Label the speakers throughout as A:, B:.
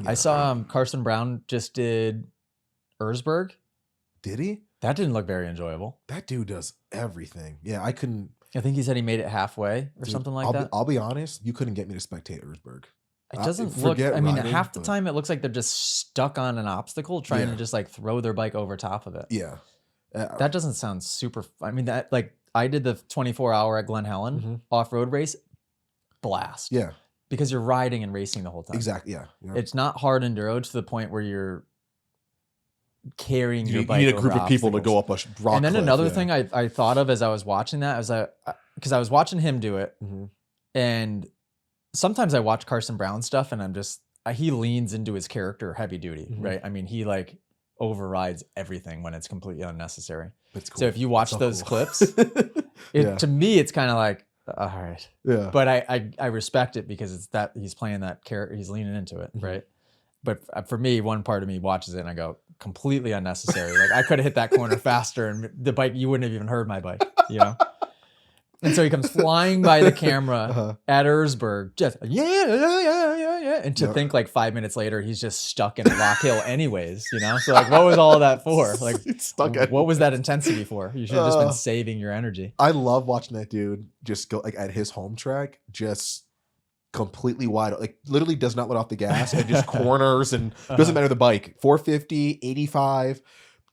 A: I saw Carson Brown just did Erzberg.
B: Did he?
A: That didn't look very enjoyable.
B: That dude does everything. Yeah, I couldn't.
A: I think he said he made it halfway or something like that.
B: I'll be honest. You couldn't get me to spectate Erzberg.
A: It doesn't look, I mean, half the time it looks like they're just stuck on an obstacle trying to just like throw their bike over top of it.
B: Yeah.
A: That doesn't sound super, I mean, that like I did the 24-hour at Glen Helen off-road race, blast.
B: Yeah.
A: Because you're riding and racing the whole time.
B: Exactly. Yeah.
A: It's not hard enduro to the point where you're carrying your bike.
B: You need a group of people to go up a rock
A: And then
B: cliff,
A: another thing I thought of as I was watching that, because I was watching him do it, and sometimes I watch Carson Brown stuff and I'm just, he leans into his character heavy duty, right? I mean, he like overrides everything when it's completely unnecessary. That's cool. So if you watch those clips, to me, it's kind of like, all right. Yeah. But I respect it because it's that he's playing that character, he's leaning into it, right? But for me, one part of me watches it and I go, completely unnecessary. Like I could have hit that corner faster and the bike, you wouldn't have even heard my bike, you know? And so he comes flying by the camera at Erzberg, just yeah. And to think like 5 minutes later, he's just stuck in a rock hill anyways, you know? So like, what was all that for? Like, what was that intensity for? You should have just been saving your energy.
B: I love watching that dude just go like at his home track, just completely wide, like literally does not let off the gas and just corners and doesn't matter the bike, 450, 85,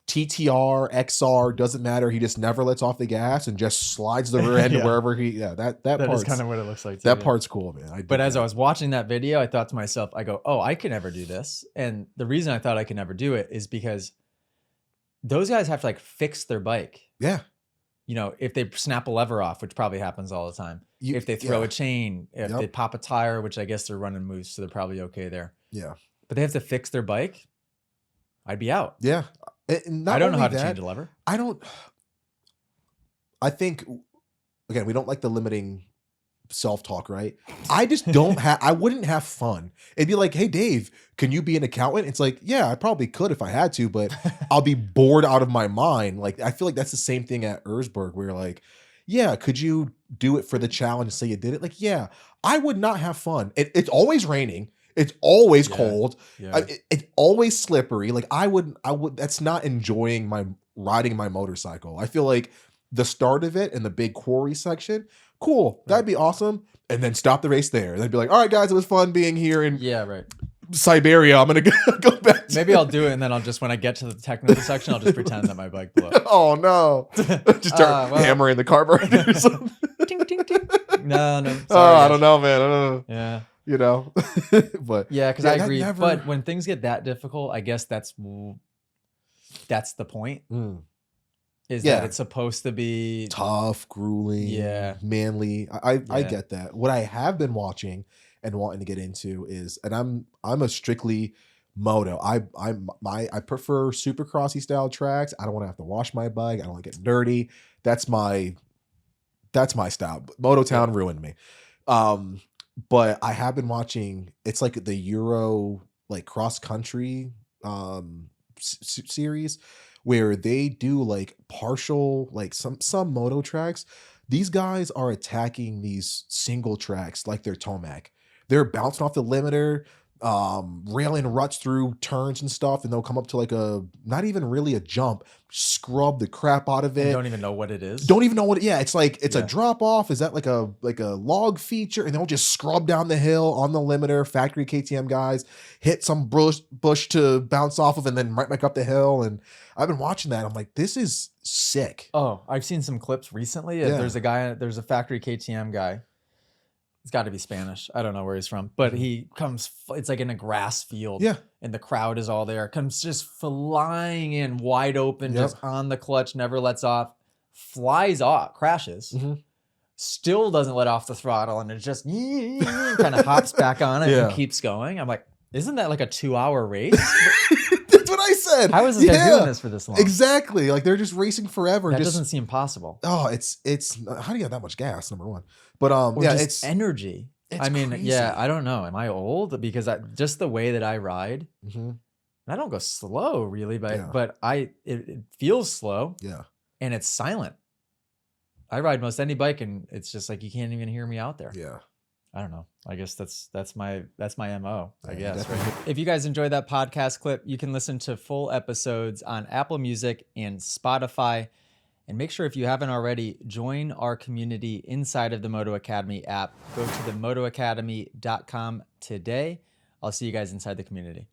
B: TTR, XR, doesn't matter. He just never lets off the gas and just slides the rear end to wherever he, that part's
A: kind of what it looks like.
B: That part's cool, man.
A: But as I was watching that video, I thought to myself, I go, oh, I can never do this. And the reason I thought I could never do it is because those guys have to like fix their bike.
B: Yeah.
A: You know, if they snap a lever off, which probably happens all the time. If they throw a chain, if they pop a tire, which I guess they're running moves, so they're probably okay there.
B: Yeah.
A: But they have to fix their bike. I'd be out.
B: Yeah.
A: I don't know how to change a lever.
B: I think, again, we don't like the limiting self-talk, right? I just don't have, I wouldn't have fun. It'd be like, hey, Dave, can you be an accountant? It's like, yeah, I probably could if I had to, but I'll be bored out of my mind. Like, I feel like that's the same thing at Erzberg where you're like, yeah, could you do it for the challenge and say you did it? Like, yeah, I would not have fun. It's always raining. It's always cold. Yeah. It's always slippery. Like I would, that's not enjoying riding my motorcycle. I feel like the start of it in the big quarry section, cool. That'd be awesome. And then stop the race there. And then be like, all right, guys, it was fun being here in Siberia. I'm going to go back.
A: Maybe I'll do it. And then I'll just, when I get to the technical section, I'll just pretend that my bike blew up.
B: Oh no. Just start hammering the carburetor or something.
A: Ting, ting, ting. No.
B: Sorry, I don't know, man. I don't know.
A: Yeah.
B: You know, but
A: yeah, because I agree. But when things get that difficult, I guess that's the point. Is that it's supposed to be
B: tough, grueling, manly. I get that. What I have been watching and wanting to get into is, and I'm a strictly moto. I prefer supercrossy style tracks. I don't want to have to wash my bike. I don't want to get dirty. That's my style. Moto Town ruined me. But I have been watching, it's like the Euro, like cross country series where they do like partial, like some moto tracks. These guys are attacking these single tracks like they're Tomac. They're bouncing off the limiter, railing ruts through turns and stuff, and they'll come up to like not even really a jump, scrub the crap out of it.
A: You don't even know what it is.
B: Don't even know what it's like. It's a drop off. Is that like a log feature? And they'll just scrub down the hill on the limiter. Factory KTM guys hit some bush to bounce off of, and then right back up the hill. And I've been watching that. I'm like, this is sick.
A: Oh, I've seen some clips recently. There's a factory KTM guy. He's got to be Spanish. I don't know where he's from, but he comes, it's like in a grass field. Yeah. And the crowd is all there. Comes just flying in wide open, just on the clutch, never lets off, flies off, crashes, still doesn't let off the throttle. And it just kind of hops back on it and keeps going. I'm like, isn't that like a 2-hour race?
B: That's what I said.
A: How is this guy doing this for this long?
B: Exactly. Like they're just racing forever.
A: That doesn't seem possible.
B: Oh, it's how do you have that much gas? Number one. But
A: it's energy. I mean, crazy. I don't know. Am I old? Because just the way that I ride, and I don't go slow really, but it feels slow.
B: Yeah.
A: And it's silent. I ride most any bike and it's just like you can't even hear me out there.
B: Yeah.
A: I don't know. I guess that's my MO, I
B: Yeah,
A: guess.
B: definitely.
A: Right? If you guys enjoyed that podcast clip, you can listen to full episodes on Apple Music and Spotify. And make sure, if you haven't already, join our community inside of the Moto Academy app. Go to themotoacademy.com today. I'll see you guys inside the community.